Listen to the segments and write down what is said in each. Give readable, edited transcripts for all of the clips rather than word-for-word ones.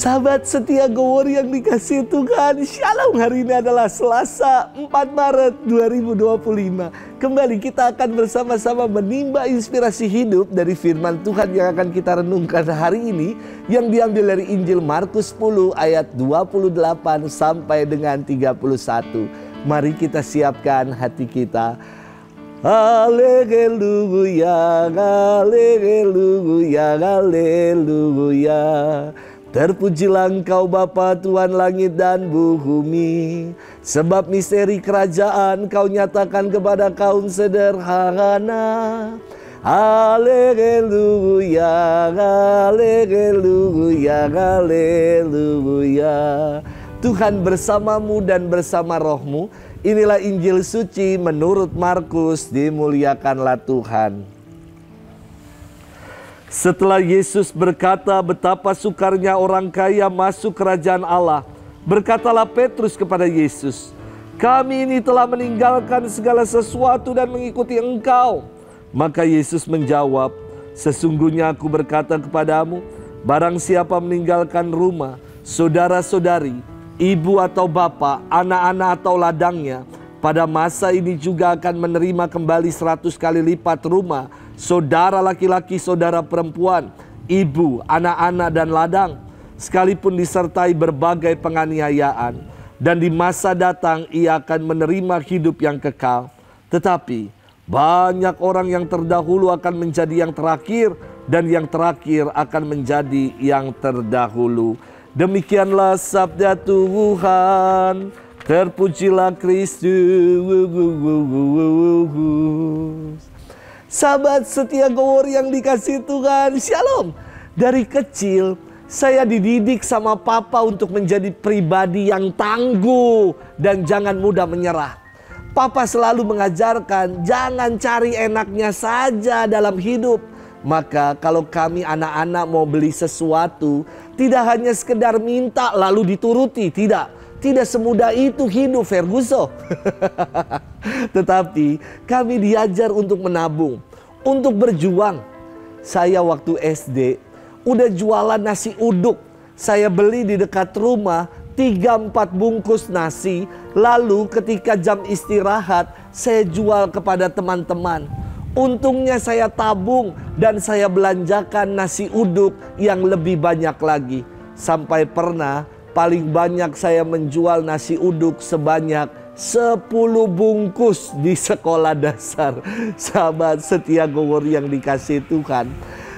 Sahabat setia Go Word yang dikasihi Tuhan, Shalom. Hari ini adalah Selasa 4 Maret 2025. Kembali kita akan bersama-sama menimba inspirasi hidup dari firman Tuhan yang akan kita renungkan hari ini, yang diambil dari Injil Markus 10 ayat 28 sampai dengan 31. Mari kita siapkan hati kita. Haleluya, haleluya, haleluya. Terpujilah Engkau Bapa Tuhan langit dan bumi, sebab misteri kerajaan Kau nyatakan kepada kaum sederhana. Haleluya, haleluya, haleluya. Tuhan bersamamu dan bersama rohmu. Inilah Injil suci menurut Markus, dimuliakanlah Tuhan. Setelah Yesus berkata betapa sukarnya orang kaya masuk kerajaan Allah, berkatalah Petrus kepada Yesus, "Kami ini telah meninggalkan segala sesuatu dan mengikuti Engkau." Maka Yesus menjawab, "Sesungguhnya aku berkata kepadamu, barang siapa meninggalkan rumah, saudara-saudari, ibu atau bapa, anak-anak atau ladangnya, pada masa ini juga akan menerima kembali 100 kali lipat rumah, saudara laki-laki, saudara perempuan, ibu, anak-anak dan ladang, sekalipun disertai berbagai penganiayaan. Dan di masa datang ia akan menerima hidup yang kekal. Tetapi banyak orang yang terdahulu akan menjadi yang terakhir, dan yang terakhir akan menjadi yang terdahulu." Demikianlah sabda Tuhan. Terpujilah Kristus. Sahabat setia Go Word yang dikasihi Tuhan, Shalom. Dari kecil saya dididik sama papa untuk menjadi pribadi yang tangguh dan jangan mudah menyerah. Papa selalu mengajarkan jangan cari enaknya saja dalam hidup. Maka kalau kami anak-anak mau beli sesuatu, tidak hanya sekedar minta lalu dituruti, tidak. Tidak semudah itu hidup, Ferguson. Tetapi kami diajar untuk menabung, untuk berjuang. Saya waktu SD udah jualan nasi uduk. Saya beli di dekat rumah 3-4 bungkus nasi. Lalu ketika jam istirahat saya jual kepada teman-teman. Untungnya saya tabung dan saya belanjakan nasi uduk yang lebih banyak lagi. Sampai pernah paling banyak saya menjual nasi uduk sebanyak 10 bungkus di sekolah dasar. Sahabat setia Go Word yang dikasihi Tuhan,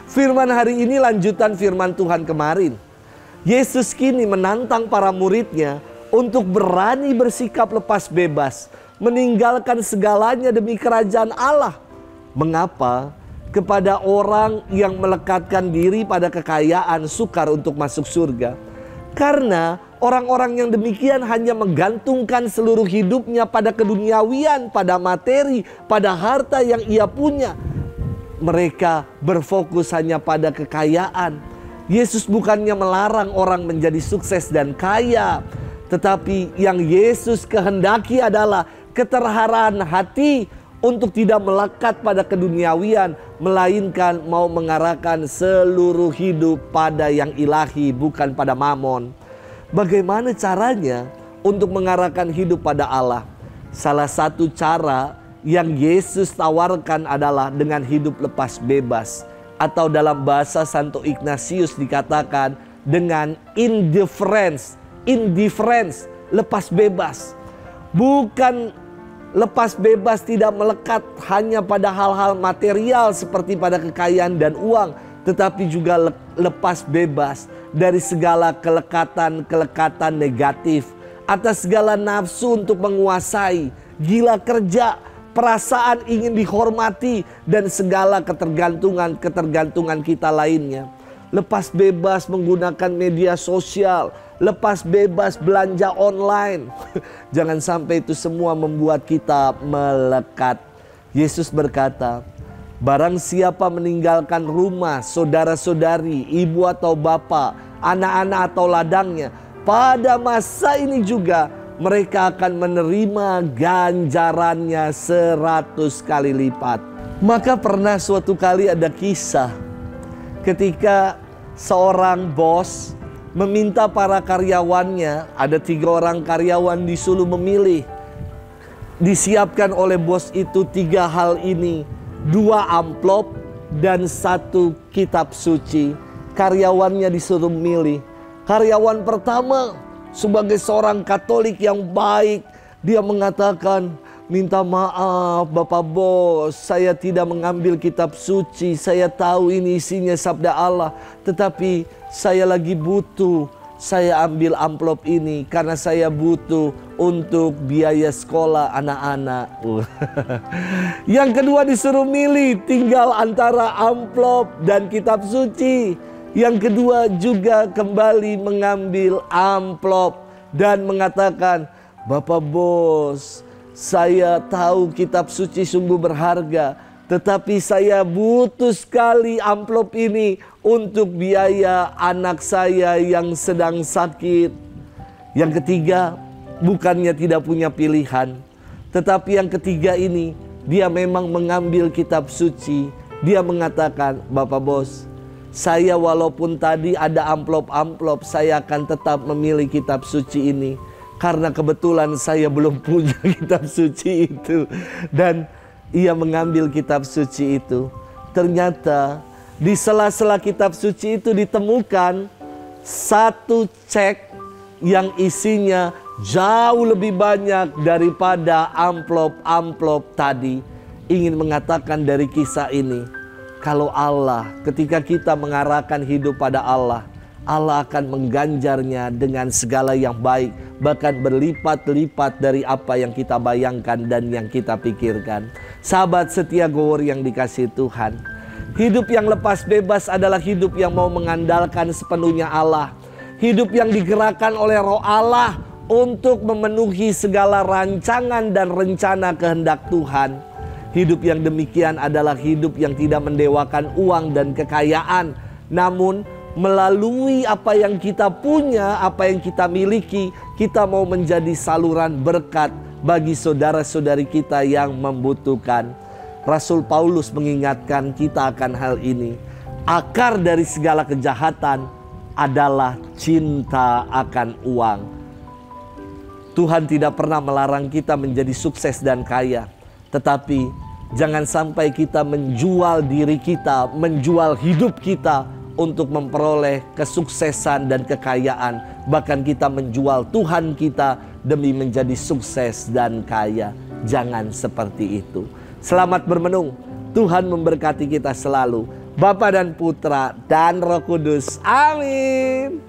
firman hari ini lanjutan firman Tuhan kemarin. Yesus kini menantang para muridnya untuk berani bersikap lepas bebas, meninggalkan segalanya demi kerajaan Allah. Mengapa? Kepada orang yang melekatkan diri pada kekayaan sukar untuk masuk surga. Karena orang-orang yang demikian hanya menggantungkan seluruh hidupnya pada keduniawian, pada materi, pada harta yang ia punya. Mereka berfokus hanya pada kekayaan. Yesus bukannya melarang orang menjadi sukses dan kaya, tetapi yang Yesus kehendaki adalah keterharan hati untuk tidak melekat pada keduniawian, melainkan mau mengarahkan seluruh hidup pada yang ilahi, bukan pada mamon. Bagaimana caranya untuk mengarahkan hidup pada Allah? Salah satu cara yang Yesus tawarkan adalah dengan hidup lepas bebas, atau dalam bahasa Santo Ignatius dikatakan dengan indifference, lepas bebas. Bukan lepas bebas tidak melekat hanya pada hal-hal material seperti pada kekayaan dan uang, tetapi juga lepas bebas dari segala kelekatan negatif, atas segala nafsu untuk menguasai, gila kerja, perasaan ingin dihormati, dan segala ketergantungan kita lainnya. Lepas bebas menggunakan media sosial, lepas bebas belanja online. Jangan sampai itu semua membuat kita melekat. Yesus berkata, barang siapa meninggalkan rumah, saudara-saudari, ibu atau bapa, anak-anak atau ladangnya, pada masa ini juga mereka akan menerima ganjarannya 100 kali lipat. Maka pernah suatu kali ada kisah ketika seorang bos meminta para karyawannya, ada 3 orang karyawan disuruh memilih. Disiapkan oleh bos itu 3 hal ini, 2 amplop dan 1 kitab suci. Karyawannya disuruh memilih. Karyawan pertama sebagai seorang Katolik yang baik, dia mengatakan, minta maaf Bapak Bos, saya tidak mengambil kitab suci. Saya tahu ini isinya sabda Allah, tetapi saya lagi butuh. Saya ambil amplop ini karena saya butuh untuk biaya sekolah anak-anak. Yang kedua disuruh milih, tinggal antara amplop dan kitab suci. Yang kedua juga kembali mengambil amplop dan mengatakan, Bapak Bos, saya tahu kitab suci sungguh berharga, tetapi saya butuh sekali amplop ini untuk biaya anak saya yang sedang sakit. Yang ketiga, bukannya tidak punya pilihan, tetapi yang ketiga ini, dia memang mengambil kitab suci. Dia mengatakan, Bapak Bos, saya walaupun tadi ada amplop-amplop, saya akan tetap memilih kitab suci ini. Karena kebetulan saya belum punya kitab suci itu. Dan ia mengambil kitab suci itu. Ternyata di sela-sela kitab suci itu ditemukan 1 cek yang isinya jauh lebih banyak daripada amplop-amplop tadi. Ingin mengatakan dari kisah ini, kalau Allah, ketika kita mengarahkan hidup pada Allah, Allah akan mengganjarnya dengan segala yang baik, bahkan berlipat-lipat dari apa yang kita bayangkan dan yang kita pikirkan. Sahabat setia Gowor yang dikasihi Tuhan, hidup yang lepas bebas adalah hidup yang mau mengandalkan sepenuhnya Allah. Hidup yang digerakkan oleh Roh Allah untuk memenuhi segala rancangan dan rencana kehendak Tuhan. Hidup yang demikian adalah hidup yang tidak mendewakan uang dan kekayaan, namun melalui apa yang kita punya, apa yang kita miliki, kita mau menjadi saluran berkat bagi saudara-saudari kita yang membutuhkan. Rasul Paulus mengingatkan kita akan hal ini. Akar dari segala kejahatan adalah cinta akan uang. Tuhan tidak pernah melarang kita menjadi sukses dan kaya, tetapi jangan sampai kita menjual diri kita, menjual hidup kita untuk memperoleh kesuksesan dan kekayaan. Bahkan kita menjual Tuhan kita demi menjadi sukses dan kaya. Jangan seperti itu. Selamat bermenung. Tuhan memberkati kita selalu. Bapa dan Putra dan Roh Kudus. Amin.